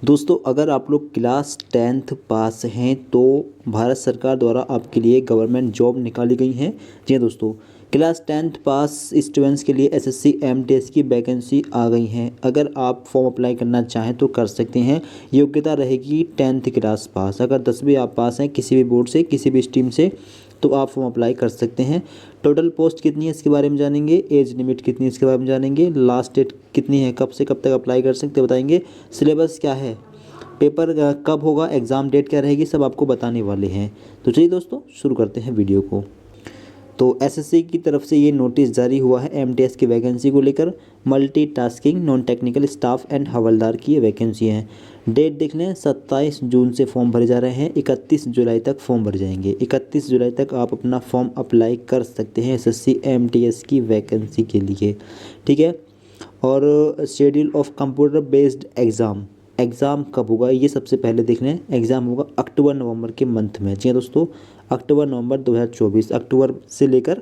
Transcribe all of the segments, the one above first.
दोस्तों अगर आप लोग क्लास 10th पास हैं तो भारत सरकार द्वारा आपके लिए गवर्नमेंट जॉब निकाली गई हैं। जी हाँ दोस्तों, क्लास 10th पास स्टूडेंट्स के लिए एसएससी एमटीएस की वैकेंसी आ गई हैं। अगर आप फॉर्म अप्लाई करना चाहें तो कर सकते हैं। योग्यता रहेगी 10th क्लास पास। अगर 10वीं आप पास हैं किसी भी बोर्ड से, किसी भी स्ट्रीम से, तो आप फॉर्म अप्लाई कर सकते हैं। टोटल पोस्ट कितनी है इसके बारे में जानेंगे, एज लिमिट कितनी है इसके बारे में जानेंगे, लास्ट डेट कितनी है, कब से कब तक अप्लाई कर सकते हैं बताएंगे, सिलेबस क्या है, पेपर कब होगा, एग्ज़ाम डेट क्या रहेगी, सब आपको बताने वाले हैं। तो चलिए दोस्तों शुरू करते हैं वीडियो को। तो एसएससी की तरफ से ये नोटिस जारी हुआ है एमटीएस की वैकेंसी को लेकर। Multitasking non technical staff and हवलदार की ये वैकेंसी हैं। डेट देख लें, 27 जून से फॉर्म भरे जा रहे हैं, 31 जुलाई तक फॉर्म भरे जाएंगे। 31 जुलाई तक आप अपना फॉर्म अप्लाई कर सकते हैं एसएससी एमटीएस की वैकेंसी के लिए, ठीक है। और schedule of computer based exam कब होगा ये सबसे पहले देख लें। एग्ज़ाम होगा अक्टूबर नवंबर के मंथ में। जी हाँ दोस्तों, अक्टूबर नवंबर 2024, अक्टूबर से लेकर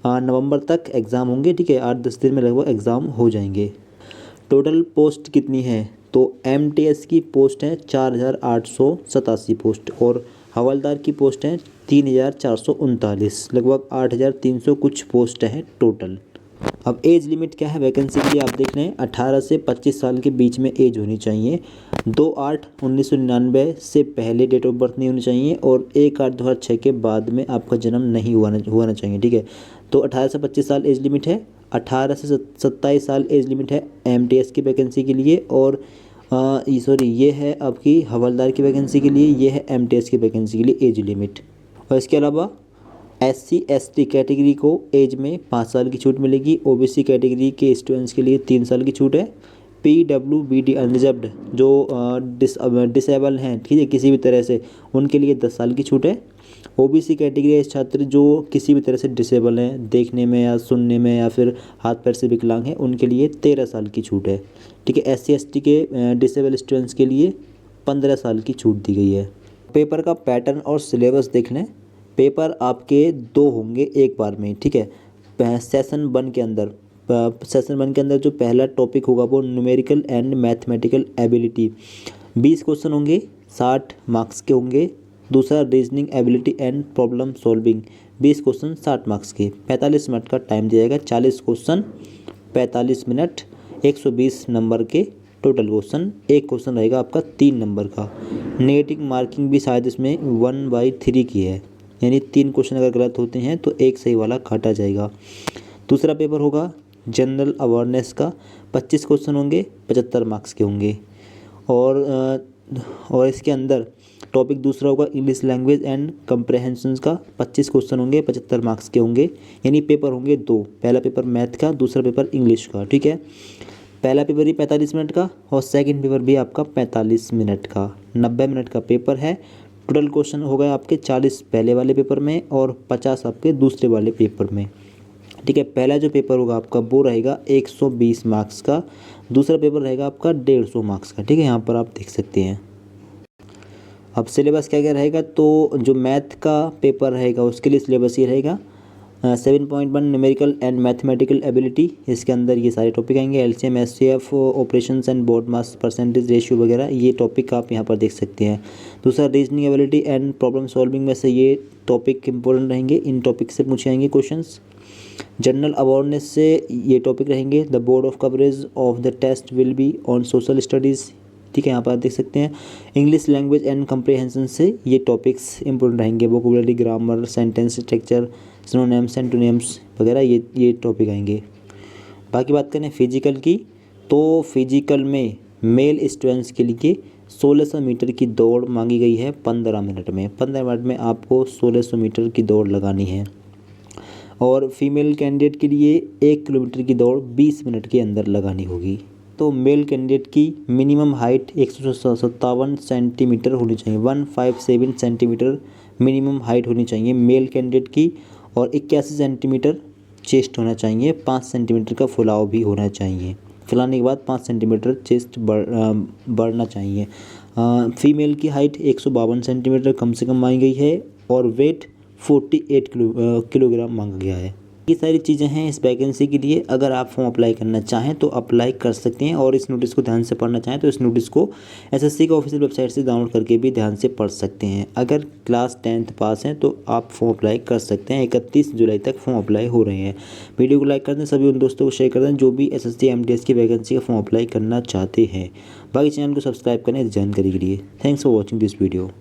नवंबर तक एग्ज़ाम होंगे, ठीक है। 8-10 दिन में लगभग एग्ज़ाम हो जाएंगे। टोटल पोस्ट कितनी है, तो एमटीएस की पोस्ट है 4887 पोस्ट और हवलदार की पोस्ट है 3439, लगभग 8300 कुछ पोस्ट हैं टोटल। अब एज लिमिट क्या है वैकेंसी के लिए आप देख रहे हैं, 18 से 25 साल के बीच में एज होनी चाहिए। 2/8/1999 से पहले डेट ऑफ बर्थ नहीं होनी चाहिए और 1/8/2006 के बाद में आपका जन्म नहीं हुआ चाहिए, ठीक है। तो 18 से 25 साल एज लिमिट है, 18 से 27 साल एज लिमिट है एमटीएस की वैकेंसी के लिए। और ये है आपकी हवलदार की वैकेंसी के लिए, ये है एमटीएस की वैकेंसी के लिए एज लिमिट। और इसके अलावा SC/ST कैटेगरी को एज में 5 साल की छूट मिलेगी। ओबीसी कैटेगरी के स्टूडेंट्स के लिए 3 साल की छूट है। PWBD अनरिजर्व्ड जो डिसेबल हैं, ठीक है, किसी भी तरह से, उनके लिए 10 साल की छूट है। ओबीसी कैटेगरी छात्र जो किसी भी तरह से डिसेबल हैं, देखने में या सुनने में या फिर हाथ पैर से विकलांग हैं, उनके लिए 13 साल की छूट है, ठीक है। SC/ST के डिसेबल स्टूडेंट्स के लिए 15 साल की छूट दी गई है। पेपर का पैटर्न और सिलेबस देख लें। पेपर आपके 2 होंगे एक बार में, ठीक है। सेशन 1 के अंदर जो पहला टॉपिक होगा वो numerical and mathematical ability, 20 question होंगे, 60 मार्क्स के होंगे। दूसरा reasoning ability and problem solving, 20 question 60 marks के, 45 मिनट का टाइम दिया जाएगा। 40 क्वेश्चन 45 मिनट, 120 नंबर के टोटल क्वेश्चन। एक क्वेश्चन रहेगा आपका 3 नंबर का। नेगेटिव मार्किंग भी शायद इसमें 1/3 की है, यानी 3 क्वेश्चन अगर गलत होते हैं तो एक सही वाला काटा जाएगा। दूसरा पेपर होगा जनरल अवेयरनेस का, 25 क्वेश्चन होंगे, 75 मार्क्स के होंगे। और इसके अंदर टॉपिक दूसरा होगा इंग्लिश लैंग्वेज एंड कंप्रहेंशन का, 25 क्वेश्चन होंगे, 75 मार्क्स के होंगे। यानी पेपर होंगे 2, पहला पेपर मैथ का, दूसरा पेपर इंग्लिश का, ठीक है। पहला पेपर ही 45 मिनट का और सेकंड पेपर भी आपका 45 मिनट का, 90 मिनट का पेपर है। टोटल क्वेश्चन हो गए आपके 40 पहले वाले पेपर में और 50 आपके दूसरे वाले पेपर में, ठीक है। पहला जो पेपर होगा आपका वो रहेगा 120 मार्क्स का, दूसरा पेपर रहेगा आपका 150 मार्क्स का, ठीक है। यहाँ पर आप देख सकते हैं। अब सिलेबस क्या क्या रहेगा, तो जो मैथ का पेपर रहेगा उसके लिए सिलेबस ये रहेगा 7.1 न्यूमेरिकल एंड मैथमेटिकल एबिलिटी। इसके अंदर ये सारे टॉपिक आएंगे, LCM, HCF, operations and board mass percentage ratio वगैरह, ये टॉपिक आप यहाँ पर देख सकते हैं। दूसरा reasoning ability and problem solving में से ये टॉपिक इंपॉर्टेंट रहेंगे, इन टॉपिक से पूछे जाएंगे क्वेश्चंस। जनरल अवेयरनेस से ये टॉपिक रहेंगे, the board of coverage of the test will be on social studies, ठीक है, यहाँ पर आप देख सकते हैं। इंग्लिश लैंग्वेज एंड कंप्रीहेंशन से ये टॉपिक्स इंपॉर्टेंट रहेंगे, vocabulary, grammar, sentence structure, synonyms, antonyms वगैरह, ये टॉपिक आएंगे। बाकी बात करें फिजिकल की, तो फिजिकल में मेल स्टूडेंट्स के लिए 1600 मीटर की दौड़ मांगी गई है 15 मिनट में। 15 मिनट में आपको 1600 मीटर की दौड़ लगानी है। और फीमेल कैंडिडेट के लिए 1 किलोमीटर की दौड़ 20 मिनट के अंदर लगानी होगी। तो मेल कैंडिडेट की मिनिमम हाइट 157 सेंटीमीटर होनी चाहिए, 157 सेंटीमीटर मिनिमम हाइट होनी चाहिए मेल कैंडिडेट की। और 81 सेंटीमीटर चेस्ट होना चाहिए, 5 सेंटीमीटर का फुलाव भी होना चाहिए। फुलाने के बाद 5 सेंटीमीटर चेस्ट बढ़ना चाहिए। फीमेल की हाइट 152 सेंटीमीटर कम से कम मांगी गई है और वेट 48 किलोग्राम मांगा गया है। ये सारी चीज़ें हैं इस वैकेंसी के लिए। अगर आप फॉर्म अप्लाई करना चाहें तो अप्लाई कर सकते हैं, और इस नोटिस को ध्यान से पढ़ना चाहें तो इस नोटिस को एसएससी के ऑफिशियल वेबसाइट से डाउनलोड करके भी ध्यान से पढ़ सकते हैं। अगर क्लास 10th पास हैं तो आप फॉर्म अप्लाई कर सकते हैं। 31 जुलाई तक फॉर्म अप्लाई हो रहे हैं। वीडियो को लाइक कर दें, सभी उन दोस्तों को शेयर कर दें जो भी एसएससी एमटीएस की वैकेंसी का फॉर्म अप्लाई करना चाहते हैं। बाकी चैनल को सब्सक्राइब करें इस जानकारी के लिए। Thanks for watching this video.